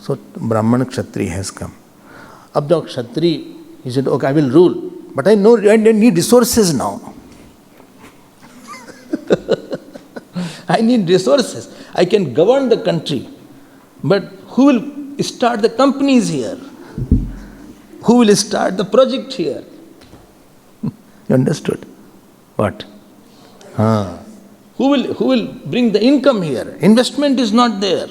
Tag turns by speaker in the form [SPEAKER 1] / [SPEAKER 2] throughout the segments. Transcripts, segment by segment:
[SPEAKER 1] So Brahman Kshatri has come. Ab the Kshatri, he said, okay, I will rule. But I know I need resources now. I need resources. I can govern the country. But who will start the companies here? Who will start the project here? You understood? What? Who will bring the income here? Investment is not there.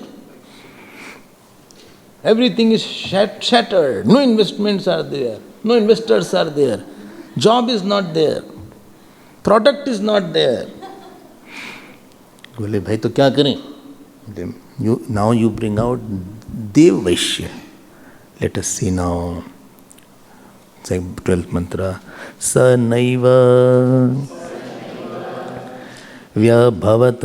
[SPEAKER 1] Everything is shattered. No investments are there. No investors are there. Job is not there. Product is not there. बोले भाई तो क्या करें? Now you bring out Dev Vaishya. Let us see now. Say 12th mantra. Sa naiva vyabhavat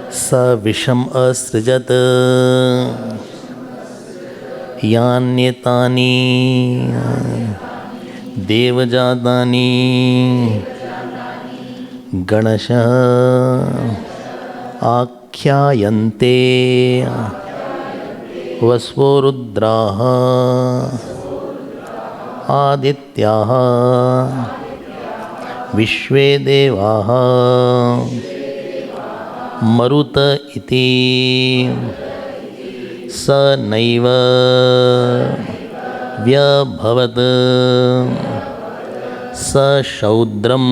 [SPEAKER 1] sa visham asrijat yanyetani devajatani ganasha akhyayante vasvo rudraha adityaha vishve devaha maruta iti sa naiva vyabhavat sa shaudram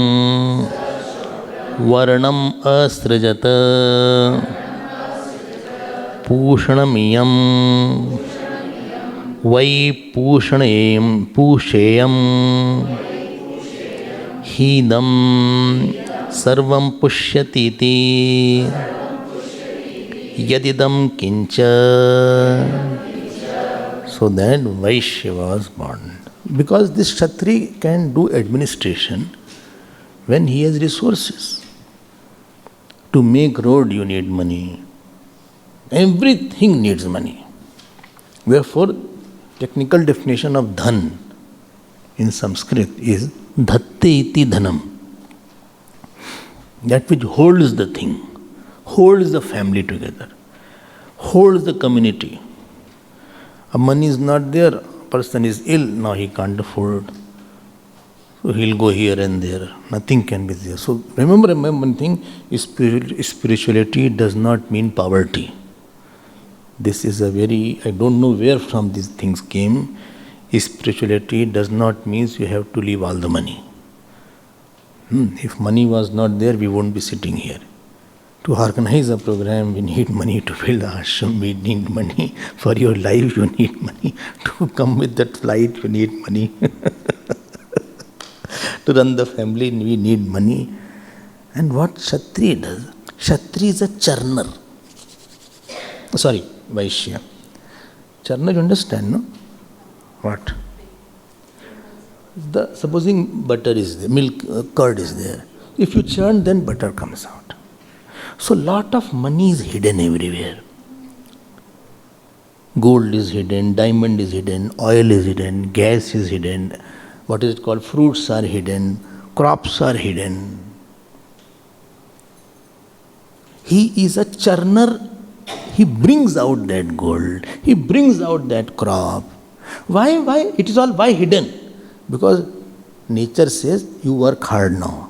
[SPEAKER 1] varnam asrajat pushanamiyam vai pushayam hidam sarvam pushyatiti yadidam kincha. So that Vaishya was born. Because this Kshatri can do administration when he has resources. To make road you need money. Everything needs money. Therefore, technical definition of dhan in Sanskrit is dhatte iti dhanam. That which holds the thing, holds the family together, holds the community. A money is not there, person is ill, now he can't afford. So he'll go here and there. Nothing can be there. So remember one thing, spirituality does not mean poverty. This is a very, I don't know where from these things came. Spirituality does not mean you have to leave all the money. If money was not there, we won't be sitting here. To organize a program, we need money. To build the ashram, we need money. For your life, you need money. To come with that flight, you need money. To run the family, we need money. And what Kshatri does? Kshatri is a charner. Sorry, Vaishya. Charner, you understand, no? What? Supposing butter is there, milk, curd is there. If you churn, then butter comes out. So lot of money is hidden everywhere. Gold is hidden, diamond is hidden, oil is hidden, gas is hidden, what is it called? Fruits are hidden, crops are hidden. He is a churner. He brings out that gold. He brings out that crop. Why? It is all why hidden? Because nature says, you work hard now.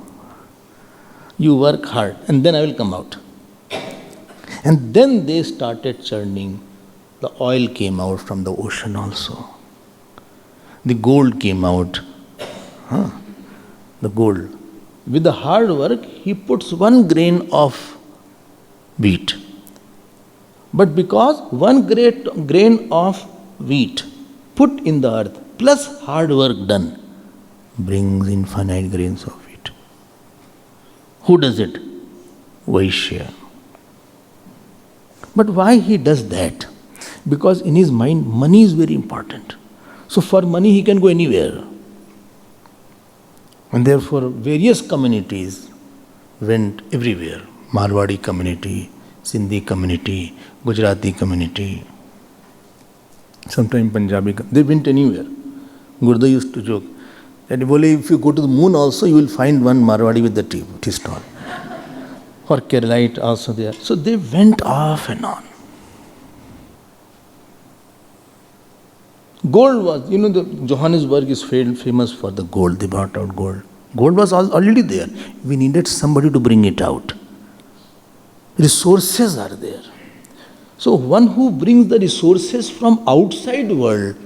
[SPEAKER 1] You work hard and then I will come out. And then they started churning. The oil came out from the ocean also. The gold came out. The gold. With the hard work, he puts 1 grain of wheat. But because 1 grain of wheat put in the earth plus hard work done brings infinite grains of wheat. Who does it? Vaishya. But why he does that? Because in his mind, money is very important. So for money, he can go anywhere. And therefore, various communities went everywhere. Marwadi community, Sindhi community, Gujarati community, sometimes Punjabi, they went anywhere. Gurda used to joke that if you go to the moon also, you will find one Marwadi with the tea stall. Or Keralite also there. So they went off and on. Gold was, the Johannesburg is famous for the gold. They brought out gold. Gold was already there. We needed somebody to bring it out. Resources are there. So one who brings the resources from outside world,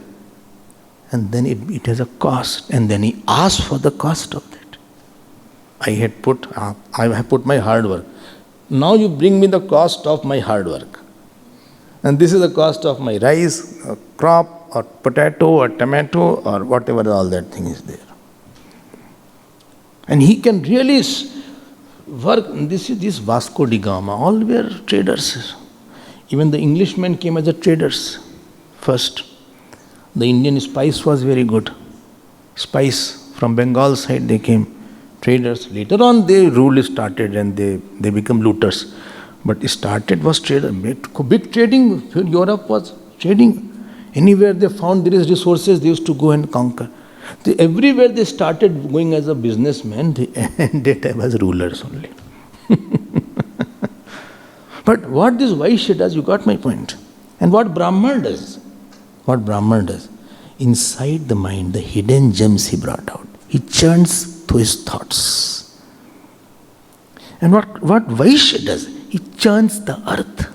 [SPEAKER 1] and then it has a cost, and then he asks for the cost of that. I have put my hard work. Now you bring me the cost of my hard work. And this is the cost of my rice, crop, or potato, or tomato, or whatever all that thing is there. And he can really work. This Vasco da Gama, all were traders. Even the Englishmen came as a traders first. The Indian spice was very good. Spice from Bengal side they came, traders. Later on their rule started and they become looters. But started was trader. Big trading. Europe was trading. Anywhere they found there is resources, they used to go and conquer. Everywhere they started going as a businessman, they ended up as rulers only. But what this Vaishya does, you got my point. And what Brahman does? What Brahman does? Inside the mind, the hidden gems he brought out. He churns through his thoughts. And what Vaishya does? He churns the earth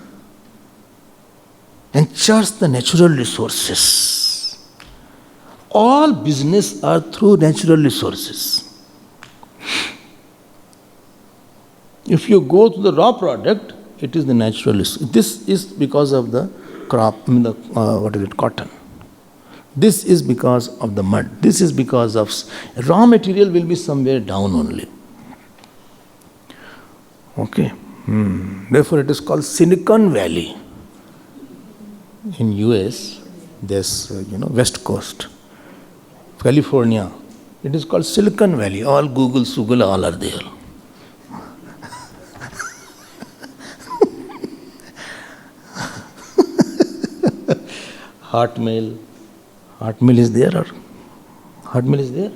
[SPEAKER 1] and churns the natural resources. All business are through natural resources. If you go to the raw product, it is the natural resource. This is because of the crop, cotton. This is because of the mud. This is because of raw material will be somewhere down only. Okay. Therefore, it is called Silicon Valley. In US, there's West Coast, California. It is called Silicon Valley. All Google, all are there. Hotmail is there or Hotmail is there?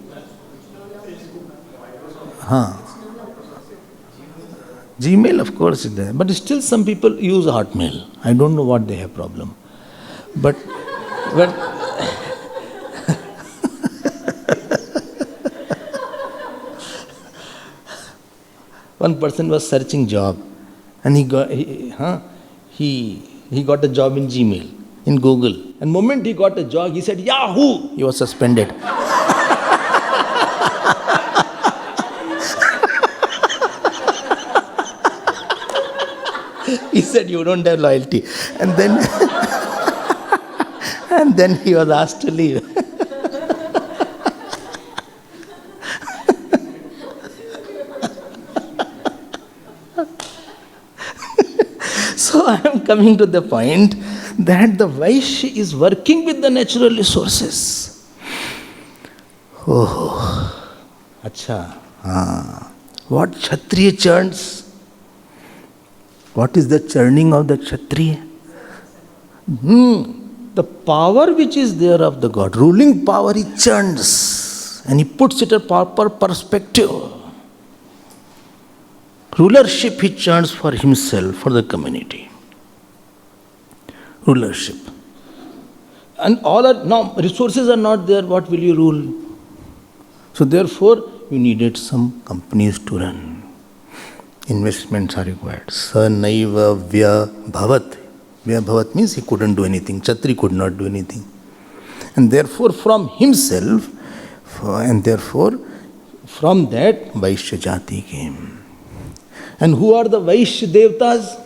[SPEAKER 1] Gmail of course is there, but still some people use Hotmail. I don't know what they have problem. But one person was searching job and he got a job in Gmail, in Google. And the moment he got a job, he said Yahoo! He was suspended. He said, you don't have loyalty. And then he was asked to leave. So I am coming to the point that the Vaishya is working with the natural resources. Oh, acha. What Kshatriya churns? What is the churning of the Kshatriya? The power which is there of the God, ruling power, he churns and he puts it in a proper perspective. Rulership he churns for himself, for the community. Rulership. And now resources are not there, what will you rule? So therefore, you needed some companies to run. Investments are required. Sanaiva Vya Bhavat. Vya Bhavat means he couldn't do anything. Kshatri could not do anything. And therefore from himself, from that Vaishya Jati came. And who are the Vaishya Devtas?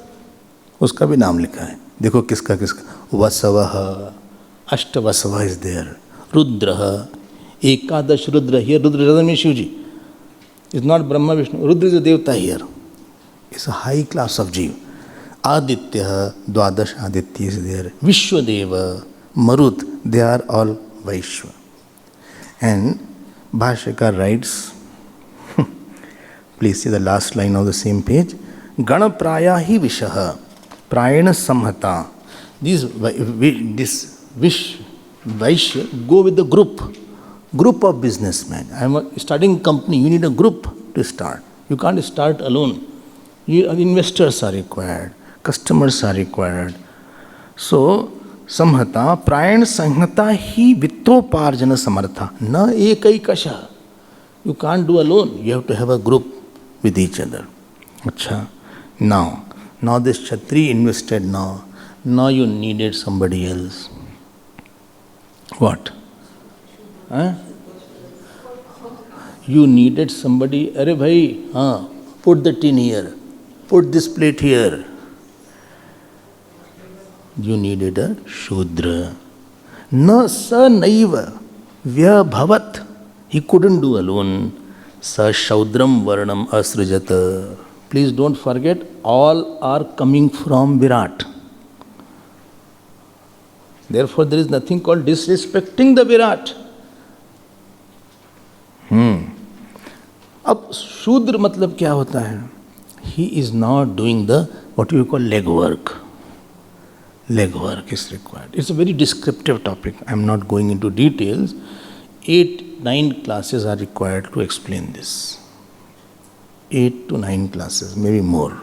[SPEAKER 1] Uska bhi naam likha hai. Dekho kiska. Vasavaha. Ashtavasava is there. Rudraha. Ekadash Rudra. Here Rudra doesn't mean Shivji. It's not Brahma Vishnu. Rudra is a Devta here. It's a high class of Jeev. Aditya, Dwadash Aditya is there. Vishwadeva, Marut, they are all Vaishya. And Bhashyakar writes, please see the last line of the same page. Gana prayahi vishaha, prayana samhata. This Vaishya go with the group of businessmen. I am starting company, you need a group to start. You can't start alone. Investors are required, customers are required. So संहता प्रायण संहता ही वित्तोपार्जन समर्था न एकैकश. You can't do alone. You have to have a group with each other. Acha. Now this Kshatriya invested now. Now you needed somebody else. What? Huh? You needed somebody. Arey bhai, put the tin here. Put this plate here. You needed a Shudra. Na sa naiva vyabhavat. He couldn't do alone. Sa Shaudram Varnam Asrajata. Please don't forget, all are coming from Virat. Therefore, there is nothing called disrespecting the Virat. अब शूद्र मतलब क्या होता है? He is not doing the what you call leg work. Leg work is required. It's a very descriptive topic. I am not going into details. 8-9 classes are required to explain this. 8 to 9 classes, maybe more,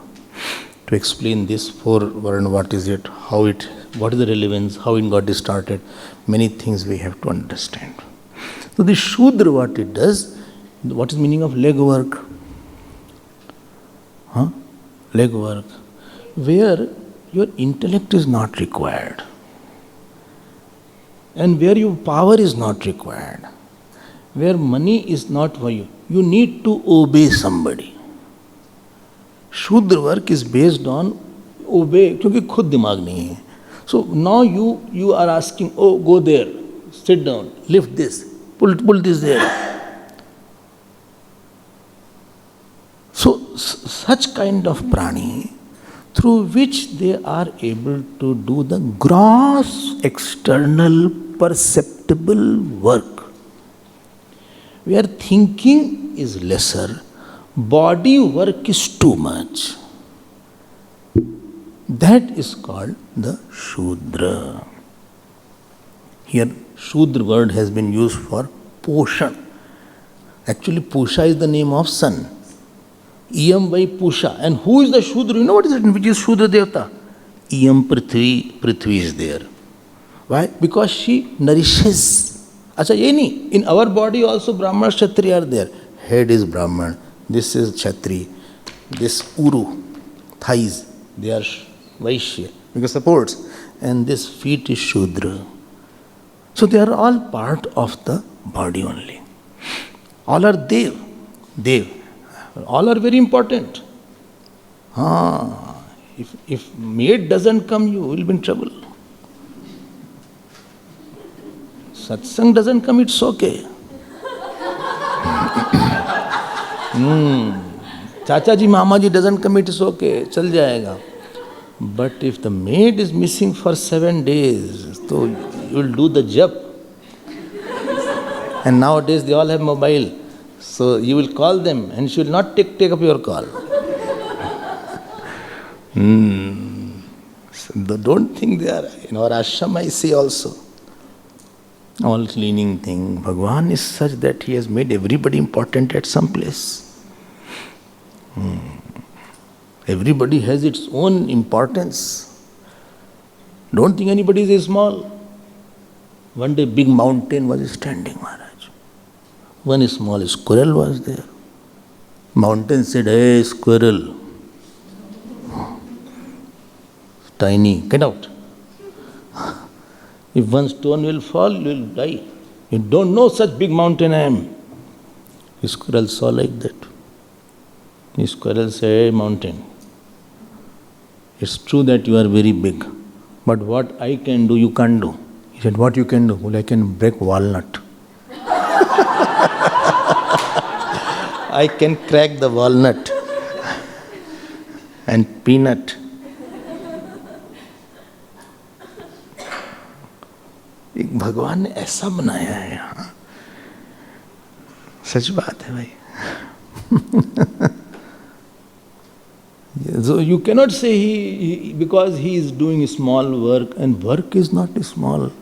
[SPEAKER 1] to explain this 4 Varna, what is it, what is the relevance, how it got started. Many things we have to understand. So the Shudra, what it does, what is the meaning of leg work? Leg work. Where your intellect is not required. And where your power is not required. Where money is not for you. You need to obey somebody. Shudra work is based on obey, क्योंकि खुद दिमाग नहीं है. So now you are asking, oh, go there, sit down, lift this, pull this there. So such kind of prani, through which they are able to do the gross external perceptible work, where thinking is lesser, body work is too much. That is called the Shudra. Here Shudra word has been used for Poshan. Actually Pusha is the name of sun. Iyam vai Pusha. And who is the Shudra? You know what is it? Which is Shudra Devata? Iyam Prithvi. Prithvi is there. Why? Because she nourishes. Acha, ye nahi. In our body also Brahmana, Kshatriya are there. Head is Brahman. This is Kshatri. This Uru, thighs, they are Vaishya, because supports. And this feet is Shudra. So they are all part of the body only. All are Dev. All are very important. If maid doesn't come, you will be in trouble. Satsang doesn't come, it's okay. Chacha ji, mama ji doesn't come, it's okay, chal jayega. But if the maid is missing for 7 days, so you will do the jap. And nowadays they all have mobile. So you will call them and she will not take up your call. So don't think they are. In our ashram I see also. All cleaning thing. Bhagavan is such that he has made everybody important at some place. Everybody has its own importance. Don't think anybody is small. One day big mountain was standing, Maharaj. One small squirrel was there. Mountain said, hey squirrel, tiny, get out. If one stone will fall, you will die. You don't know such big mountain I am. The squirrel saw like that. The squirrel said, hey mountain, it's true that you are very big, but what I can do, you can't do. He said, what you can do? Well, I can break walnut. I can crack the walnut and peanut. एक भगवान ने ऐसा बनाया है यहाँ, सच बात है भाई. So you cannot say he because he is doing small work, and work is not small.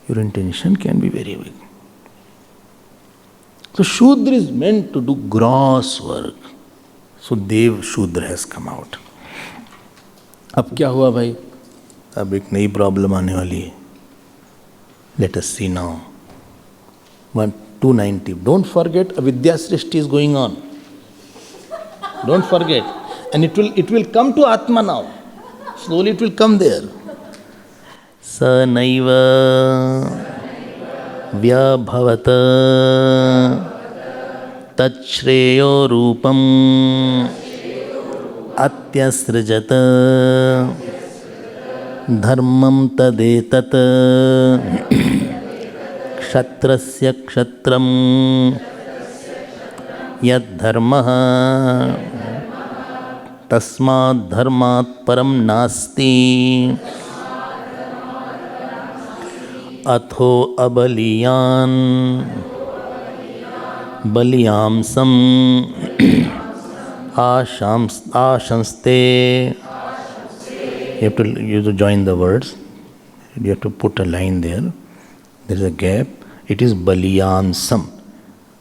[SPEAKER 1] Your intention can be very big. So Shudra is meant to do gross work. So Dev Shudra has come out. अब क्या हुआ भाई? अब एक नई problem आने वाली है. Let us see now. 290. Don't forget, Avidya Srishti is going on. Don't forget. And it will come to Atma now. Slowly it will come there. Sanaiva vyabhavata tachreyo rupam atyasrajata dharmam tadetat kshatrasya kshatram yad dharmah tasmad dharmat param nasti atho abaliyan baliyamsam ashamste. You have to join the words. You have to put a line there. There is a gap. It is baliyamsam.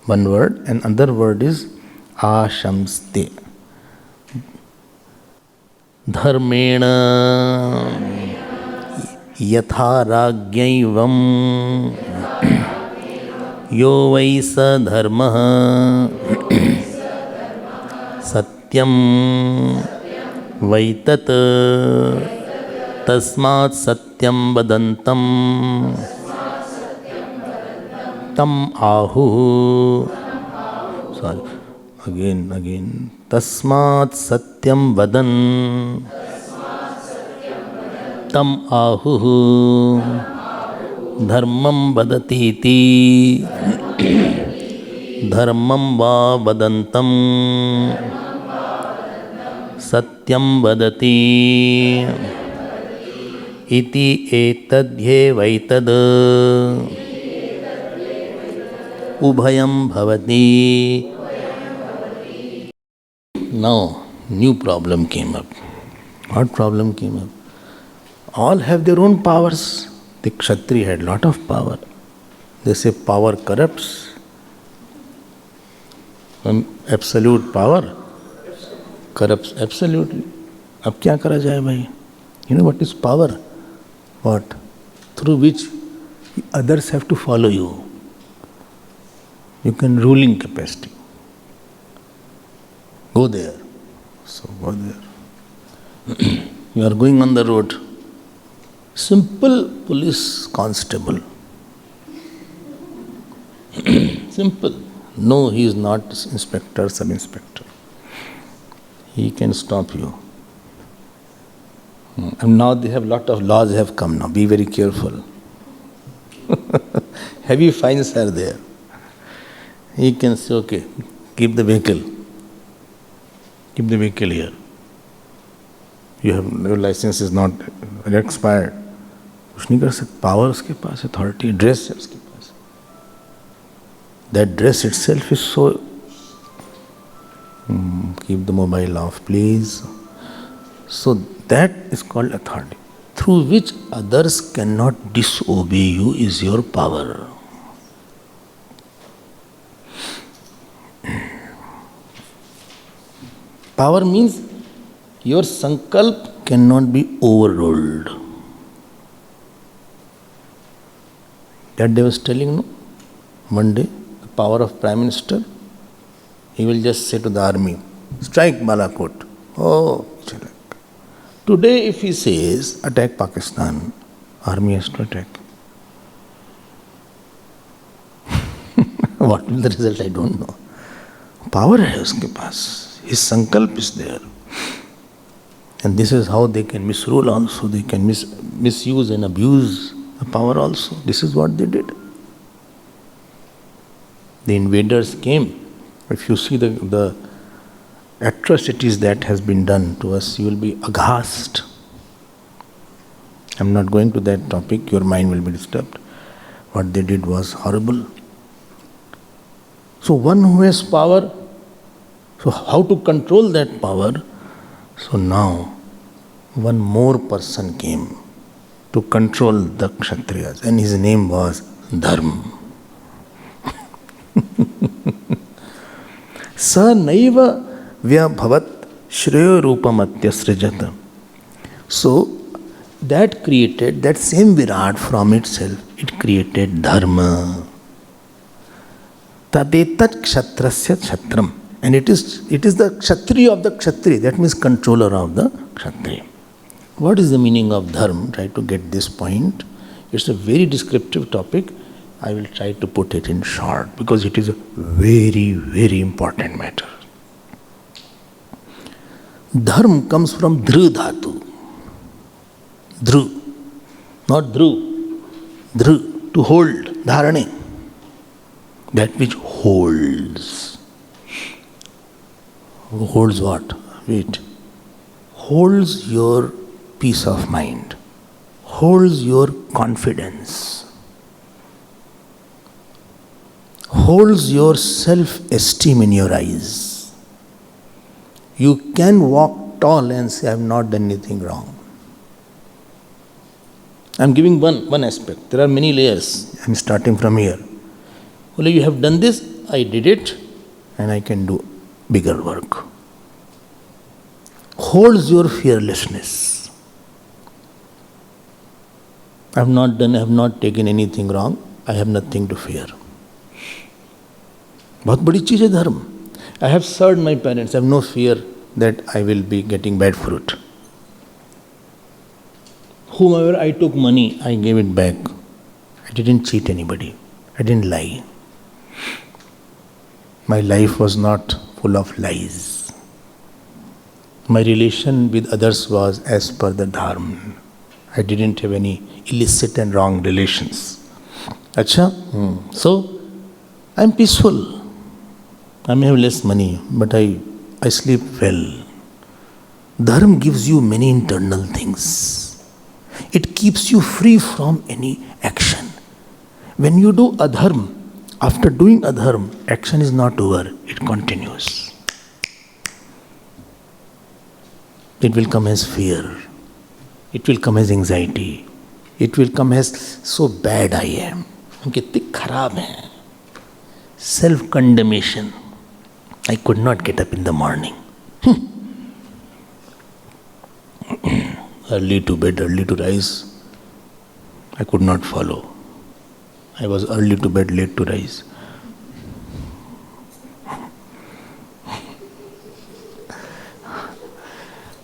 [SPEAKER 1] One word, and another word is ashamste. Dharmena yatha ragyaivam yo vai sa dharmah satyam vaitat tasmat satyam vadantam tam ahu. Sorry, again. Tasmat satyam vadan tam ahu dharmam vadatiti dharmam va vadantam satyam vadati iti etadhyevaitad ubhayam bhavati. Now, new problem came up. What problem came up? All have their own powers. The Kshatriya had lot of power. They say power corrupts. Absolute power corrupts absolutely. अब क्या करा जाए भाई? You know what is power? What? Through which others have to follow you. You can ruling capacity. Go there. So go there. You are going on the road. Simple police constable. Simple. No, he is not inspector, sub-inspector. He can stop you. And now they have lot of laws have come now. Be very careful. Heavy fines are there. He can say, okay, keep the vehicle. Keep the vehicle here. Your license is not expired. कुछ नहीं कर सकते. Power उसके पास, authority, dress है उसके पास. That dress itself is so. Keep the mobile off, please. So that is called authority, through which others cannot disobey you is your power. Power means your sankalp cannot be overruled. That day I was telling, no? One day, the power of Prime Minister, he will just say to the army, strike Balakot. Oh, chalak. Today if he says, attack Pakistan, army has to attack. What will the result? I don't know. Power hai uske paas. His sankalp is there. And this is how they can misrule also. They can misuse and abuse the power also. This is what they did. The invaders came. If you see the atrocities that has been done to us, you will be aghast. I'm not going to that topic. Your mind will be disturbed. What they did was horrible. So one who has power, so how to control that power? So now one more person came to control the Kshatriyas, and his name was Dharma. Sa naiva vyabhavat shreyo rupam atyasrijata. So that created, that same Virat from itself, it created dharma. Tadetat kshatrasya kshatram. And it is the kshatriya of the kshatri, that means controller of the kshatri. What is the meaning of dharma? Try to get this point. It's a very descriptive topic. I will try to put it in short because it is a very, very important matter. Dharma comes from dhru dhatu. Dhru, not dhru. Dhru, to hold, dharane. That which holds. Holds what? Wait. Holds your peace of mind. Holds your confidence. Holds your self-esteem in your eyes. You can walk tall and say, I have not done anything wrong. I am giving one aspect. There are many layers. I am starting from here. Well, you have done this, I did it, and I can do bigger work. Holds your fearlessness. I have not taken anything wrong. I have nothing to fear. बहुत बड़ी चीज़ है धर्म. I have served my parents. I have no fear that I will be getting bad fruit. Whomever I took money, I gave it back. I didn't cheat anybody. I didn't lie. My life was not full of lies. My relation with others was as per the dharma. I didn't have any illicit and wrong relations. Acha? So, I am peaceful. I may have less money, but I sleep well. Dharma gives you many internal things. It keeps you free from any action. When you do adharma, after doing adharma, action is not over, it continues. It will come as fear. It will come as anxiety. It will come as so bad I am. हम कितने खराब हैं. Self-condemnation. I could not get up in the morning. Early to bed, early to rise. I could not follow. I was early to bed, late to rise.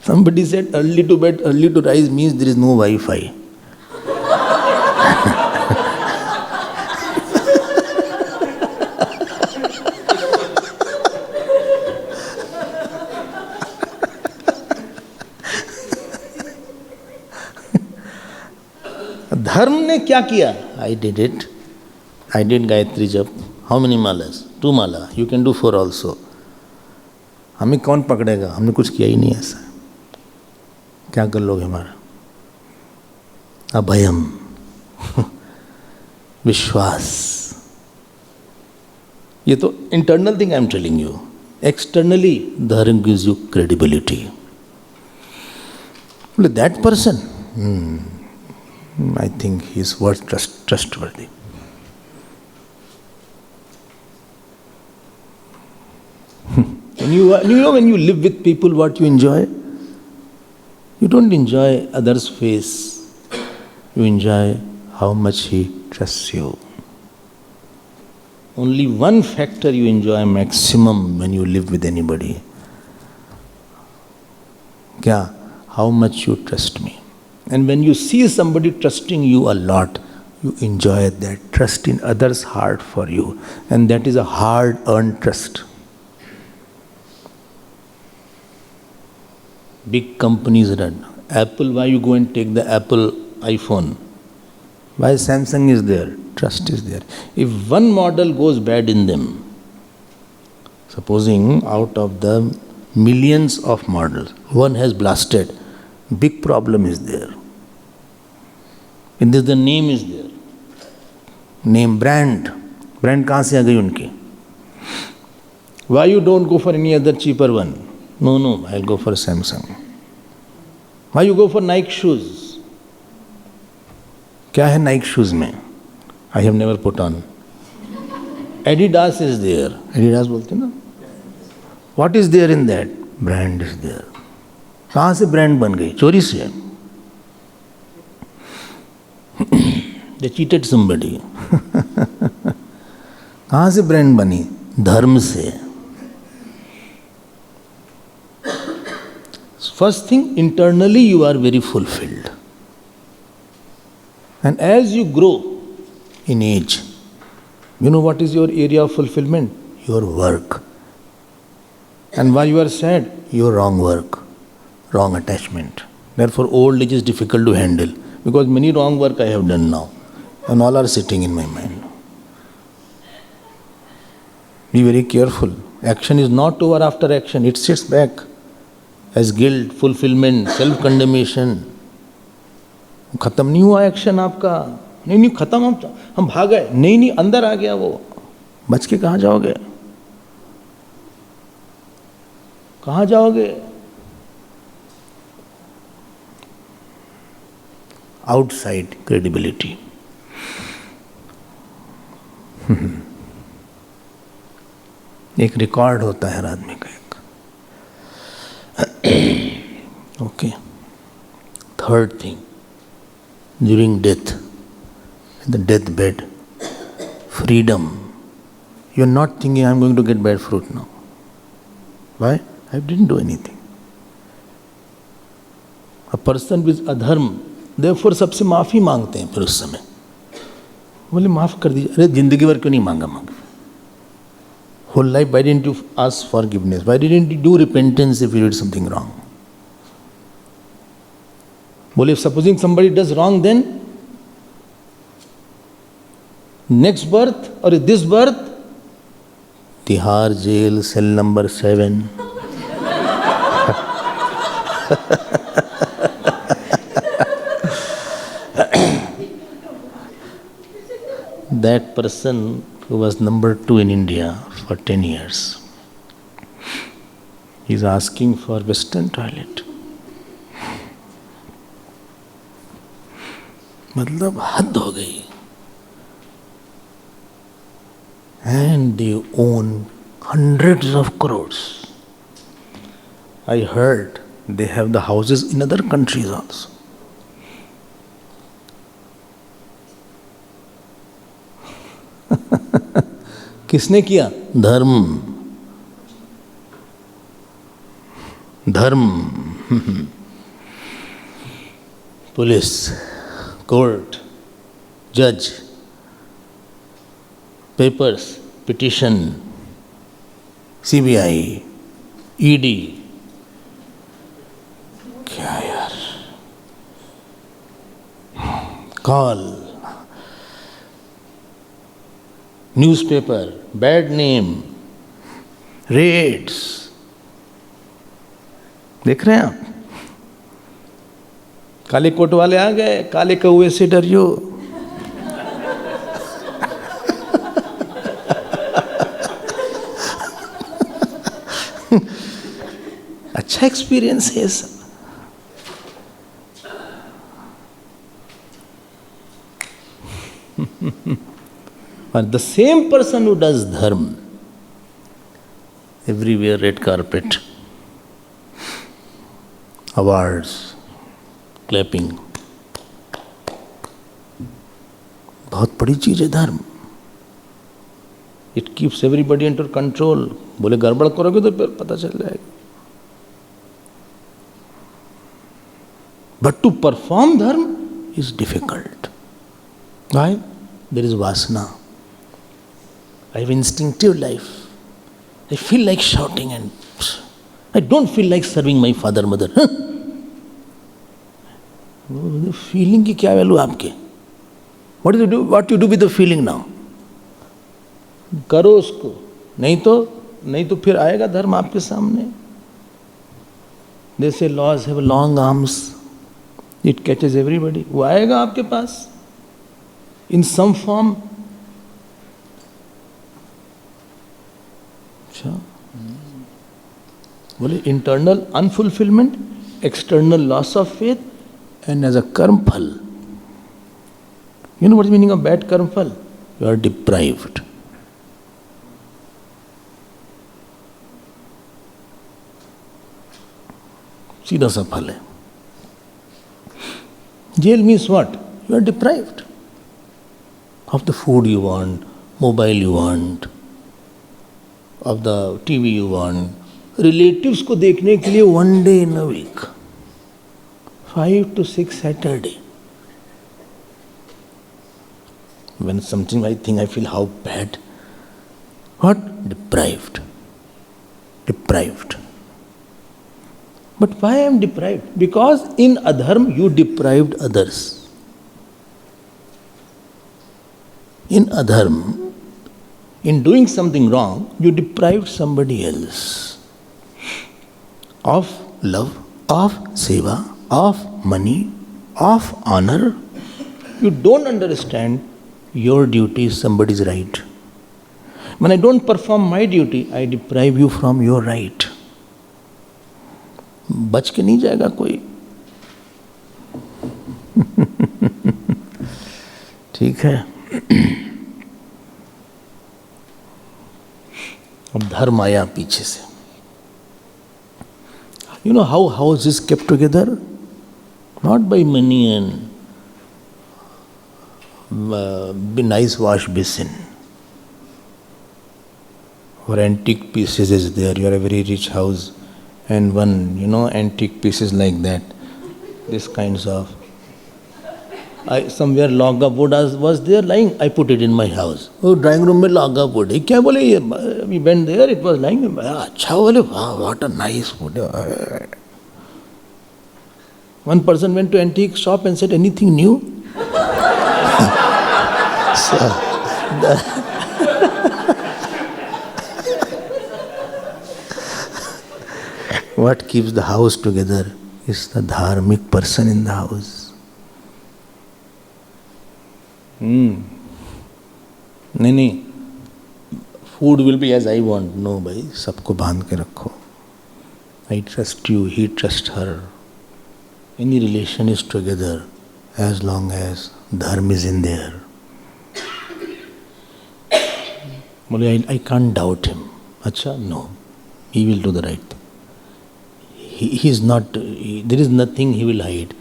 [SPEAKER 1] Somebody said early to bed, early to rise means there is no Wi-Fi. धर्म ने क्या किया? I did it. I did Gayatri Jap. How many malas? 2 mala. You can do 4 also. हमें कौन पकड़ेगा? हमने कुछ किया ही नहीं ऐसा. क्या कर लोगे हमारा? अभयम, विश्वास. ये तो internal thing I am telling you. Externally, dharma gives you credibility. That person, I think he is worth trustworthy. When you live with people, what you enjoy? You don't enjoy others' face. You enjoy how much he trusts you. Only one factor you enjoy maximum when you live with anybody. Kya? How much you trust me. And when you see somebody trusting you a lot, you enjoy that trust in others' heart for you. And that is a hard-earned trust. Big companies run. Apple, why you go and take the Apple iPhone? Why Samsung is there? Trust is there. If one model goes bad in them, supposing out of the millions of models, one has blasted, big problem is there. And the name is there. Name, brand. Brand कहाँ से आ गई उनकी? Why you don't go for any other cheaper one? No, I'll go for Samsung. Why you go for Nike shoes? क्या है Nike shoes में? I have never put on. Adidas is there. Adidas बोलते ना? What is there in that? Brand is there. कहाँ से brand बन गई? चोरी से. दे चीटेड समबडी. कहाँ से ब्रांड बनी? धर्म से. First thing, internally you are very fulfilled. And as you grow in age, you know what is your area of fulfillment? Your work. And why you are sad? Your wrong work, wrong attachment. Therefore, old age is difficult to handle because many wrong work I have done now, and all are sitting in my mind. Be very careful. Action is not over after action, it sits back as guilt, fulfillment, self-condemnation. खत्म नहीं हुआ action आपका. नहीं खत्म, हम भाग गए. नहीं अंदर आ गया वो. बच के कहाँ जाओगे? कहाँ जाओगे? Outside credibility. एक रिकॉर्ड होता है हर आदमी का एक. Okay. Third thing, during death, in the deathbed, freedom. You are not thinking, I am going to get bad fruit now. Why? I didn't do anything. A person with adharm, therefore सबसे माफ़ी मांगते हैं फिर उस समय. बोले माफ़ कर दीजिए. अरे जिंदगी भर क्यों नहीं मांगा? Whole life, why didn't you ask forgiveness? Why didn't you do repentance if you did something wrong? Well, if supposing somebody does wrong, then next birth or this birth, Tihar jail, cell number 7. That person who was number 2 in India for 10 years, he is asking for Western toilet. मतलब हद हो गई. And they own hundreds of crores. I heard they have the houses in other countries also. किसने किया? धर्म. धर्म. Police, court, judge, papers, petition, CBI, ED. क्या यार? Call, newspaper, bad name, raids. देख रहे हैं आप? काले कोट वाले आ गए. काले कौए से डरियो. अच्छा एक्सपीरियंस है सब. But the same person who does dharma, everywhere red carpet, awards, clapping. बहुत बड़ी चीज है धर्म. It keeps everybody under control. बोले गड़बड़ करोगे तो फिर पता चल जाएगा. But to perform dharma is difficult. Why? There is vasana. I have instinctive life. I feel like shouting and I don't feel like serving my father, mother. Feeling की क्या वैल्यू आपके? What do you do? What you do with the feeling now? करो उसको. नहीं तो फिर आएगा धर्म आपके सामने. They say laws have long arms. It catches everybody. वो आएगा आपके पास in some form. अच्छा. बोले internal unfulfillment, external loss of faith, and as a karma phal. You know what is the meaning of bad karma phal? You are deprived. सीधा सा फल है. Jail means what? You are deprived. of the food you want, mobile you want, of the TV you want. Relatives को देखने के लिए 1 day in a week, 5 to 6 Saturday. When something I think I feel how bad. What? Deprived. Deprived. But why I am deprived? Because in adharma you deprived others. In adharma, in doing something wrong, you deprived somebody else of love, of seva, of money, of honor. You don't understand your duty is somebody's right. When I don't perform my duty, I deprive you from your right. बच के नहीं जाएगा कोई. ठीक है. अब धर्म आया पीछे से. You know how house is kept together? Not by money and nice wash basin or antique pieces is there. You are a very rich house and one, antique pieces like that. This kinds of. Somewhere log of wood was there lying. I put it in my house. Oh, drawing room में log of wood. क्या बोले ये? We went there. It was lying. अच्छा बोले. Wow, what a nice wood. One person went to antique shop and said, anything new? What keeps the house together is the dharmic person in the house. नहीं food will be as I want. No भाई, सबको बांध के रखो. I trust you, he trusts her. Any relation is together as long as dharma is in there. I can't doubt him. Acha, no. He will do the right thing. He is not, there is nothing he will hide.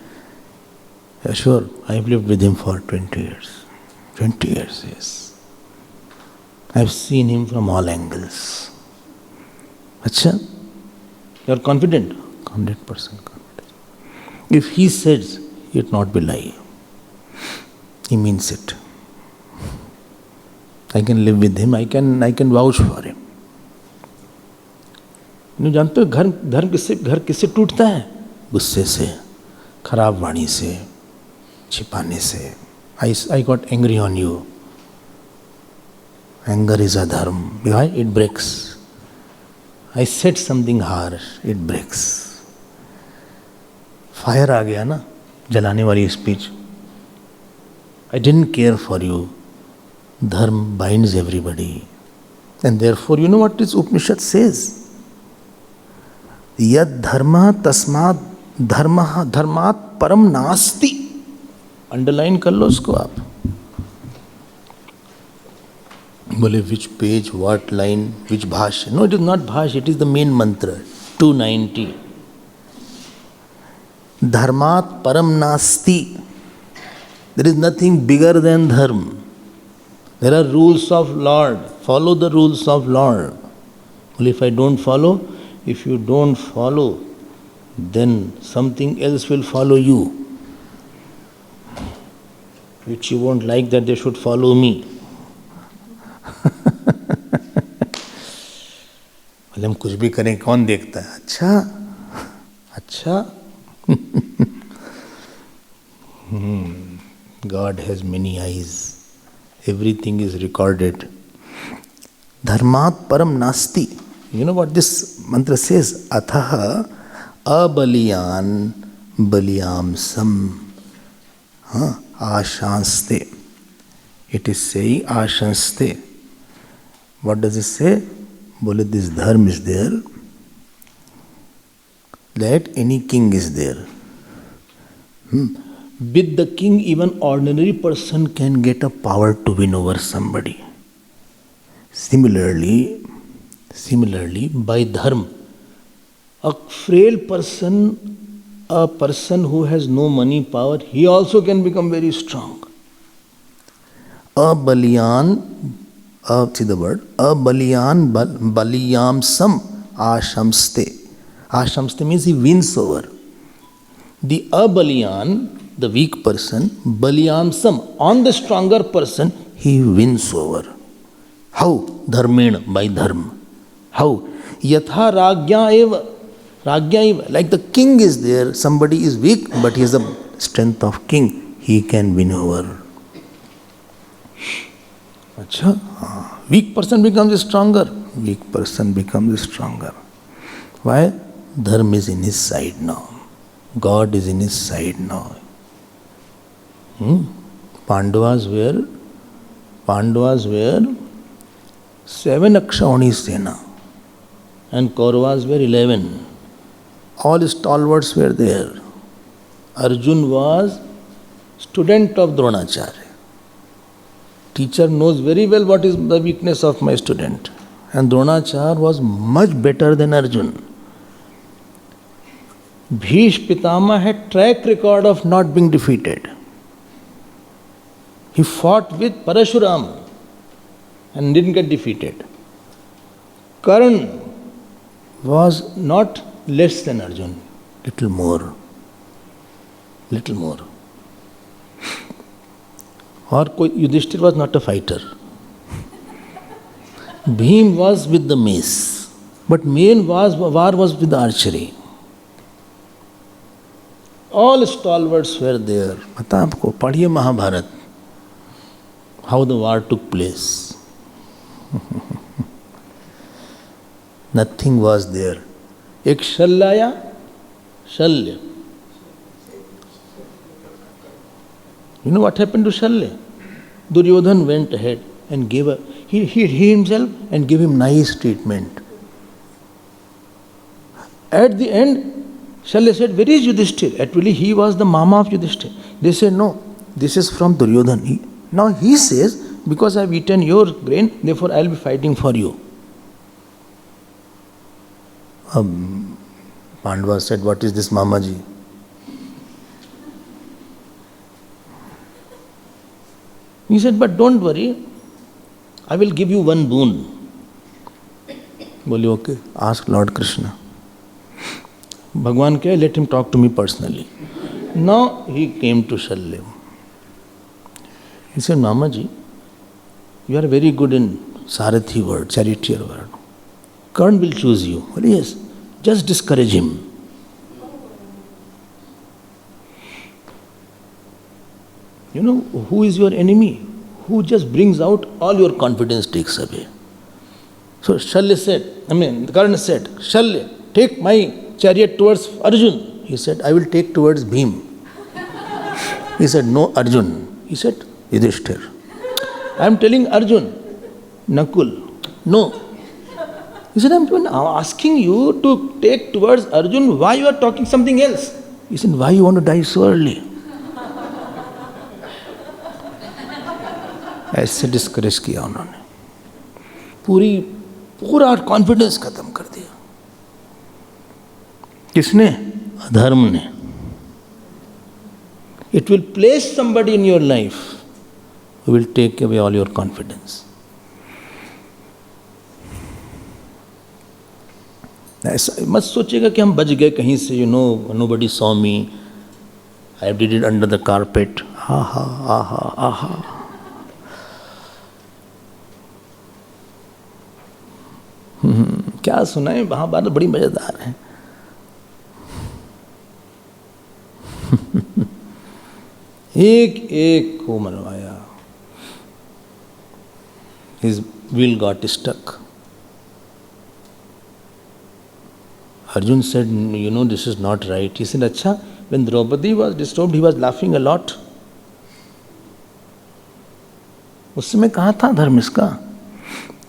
[SPEAKER 1] Sure, I have lived with him for 20 years. 20 years, yes. I have seen him from all angles. Acha, you are confident? 100% confident. If he says, it will not be lie. He means it. I can live with him, I can vouch for him. जानते हो घर किससे टूटता है? गुस्से से, खराब वाणी से, छिपाने से. I got angry on you. Anger is a dharma. Why? It breaks. I said something harsh, it breaks. Fire आ गया ना, जलाने वाली speech. I didn't care for you. Dharma binds everybody. And therefore, you know what this Upanishad says? Yad dharma tasmat dharmat param nasti. Underline कर लो उसको आप. बोले which page, what line, which bhashya? No, it is not bhashya, it is the main mantra. 290. Dharmat param nasti. There is nothing bigger than dharma. There are rules of Lord. Follow the rules of Lord. Well, if I don't follow, if you don't follow, then something else will follow you, which you won't like that they should follow me. बोले हम कुछ भी करें कौन देखता है? अच्छा God has many eyes. Everything is recorded. Dharmat param nasti. You know what this mantra says? Athaha abaliyan baliyamsam ashanste. It is saying ashanste. What does it say? Bole this dharma is there. That any king is there. With the king, even ordinary person can get a power to win over somebody. Similarly, by dharma, a frail person, a person who has no money power, he also can become very strong. Abaliyan, see the word, Abaliyan Baliyamsam Ashamste. Ashamste means he wins over. The Abaliyan, the weak person, Baliyamsam, on the stronger person, he wins over. How? Dharmena, by dharma. How? Yatha Ragya eva. Ragya eva. Like the king is there, somebody is weak, but he has the strength of king. He can win over. Achha? Weak person becomes stronger. Weak person becomes stronger. Why? Dharma is in his side now. God is in his side now. Pandavas were 7 Akshaunis Sena and Kauravas were 11. All stalwarts were there. Arjun was student of Dronacharya. Teacher knows very well what is the weakness of my student. And Dronacharya was much better than Arjun. Bhish Pitama had track record of not being defeated. He fought with Parashuram and didn't get defeated. Karna was not less than Arjun, little more. Or Yudhishthir was not a fighter. Bhim was with the mace, but main war was with archery. All stalwarts were there. पता आपको, पढ़िए Mahabharat. How the war took place. Nothing was there. एक शल्य आया, शल्य. You know what happened to Shalya? Duryodhan went ahead and gave he himself and gave him nice treatment. At the end, Shalya said, where is Yudhishthir? Actually, he was the mama of Yudhishthir. They said, no, this is from Duryodhan. Now he says, because I have eaten your grain, therefore I will be fighting for you. Pandava said, what is this Mamaji? He said, but don't worry, I will give you one boon. Boli, okay, ask Lord Krishna. Bhagwan kya, let him talk to me personally. Now he came to Shalya. He said, Mamaji, you are very good in Sarathi word, charioteer word. Karna will choose you. Well, yes, just discourage him. You know, who is your enemy? Who just brings out all your confidence, takes away. So Shalya said, Karna said, Shalya, take my chariot towards Arjun. He said, I will take towards Bhim. He said, no, Arjun. He said, Yudhishthir. I am telling Arjun, Nakul, no. He said, I am asking you to take towards Arjun. Why you are talking something else? He said, why you want to die so early? ऐसे discourage किया उन्होंने, पूरा confidence खत्म कर दिया. किसने? अधर्म ने. It will place somebody in your life who will take away all your confidence. ऐसा मत सोचिएगा कि हम बच गए कहीं से, nobody saw me, I did it under the carpet. aha. क्या सुनाए, महाभारत बड़ी मजेदार है. एक को मरवाया. His will got stuck. Arjun said, this is not right. He said, Acha, when Draupadi was disturbed, he was laughing a lot. उस समय कहाँ था धर्म इसका?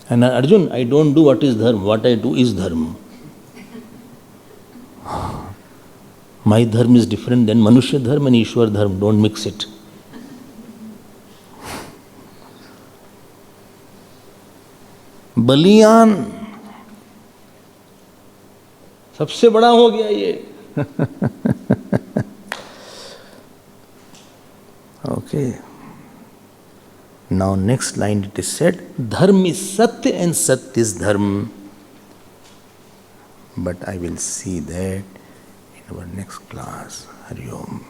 [SPEAKER 1] And Arjun, I don't do what is dharma. What I do is dharma. My dharma is different than Manushya dharma and Ishwar dharma. Don't mix it. Balyan सबसे बड़ा हो गया ये. Okay. Now next line it is said, Dharm is Satya and Satya is Dharm. But I will see that in our next class. Hari Om.